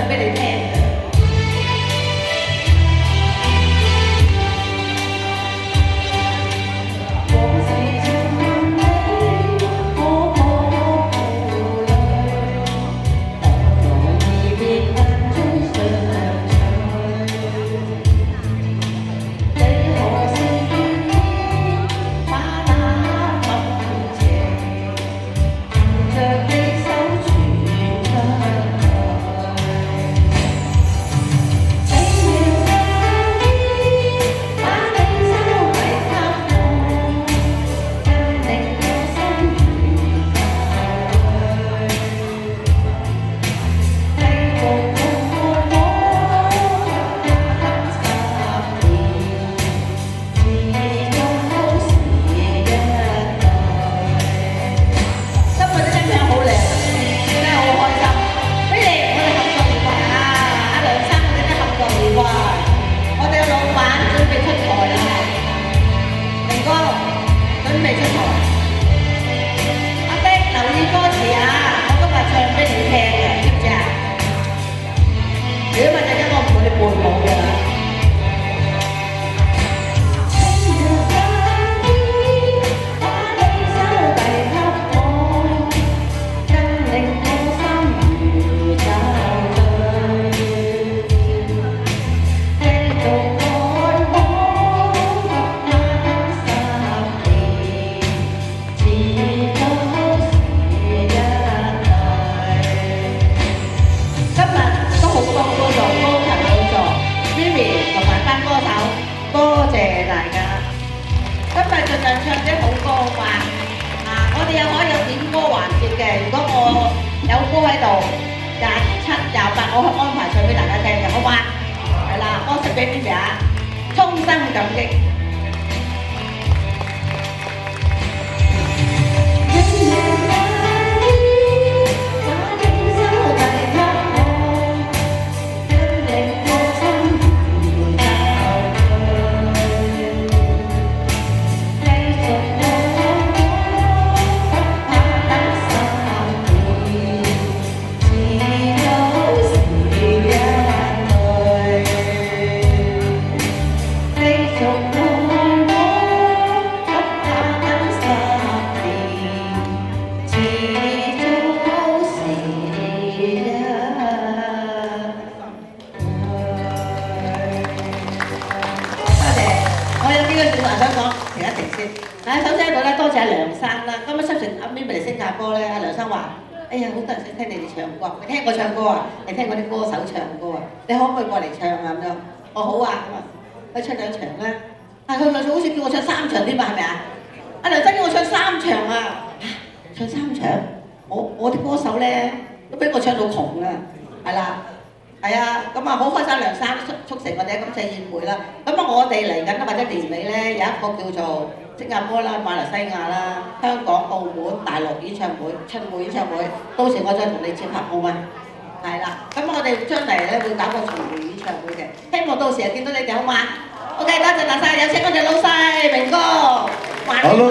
俾你聽嘅。我去安排唱俾大家聽嘅，好嗎？係啦，歌詞俾邊邊啊？衷心感激。首先喺度咧，多謝阿梁生啦。今日新城阿 Mimi 嚟新加坡咧，阿梁生話：哎呀，好多人想聽你哋唱歌，你聽我唱歌啊？你聽我啲歌手唱歌啊？你可唔可以過嚟唱啊？咁樣，我好啊，咁啊，去唱2場啦。但係佢好似叫我唱3場添嘛，係咪啊？阿梁生叫我唱3場啊！唱3場，我啲歌手咧都俾我唱到窮啊，係啦。係啊，咁啊好開心，梁生促成我哋今次宴會啦。咁啊，我哋嚟緊或者年尾咧有一個叫做新加坡啦、馬來西亞啦、香港、澳門、大陸演唱會、春會演唱會，到時我再同你接合好嗎？係啦，咁我哋將嚟咧會搞個巡迴演唱會嘅，希望到時見到你哋好嗎？OK， 多謝大家，有請我哋老細明哥。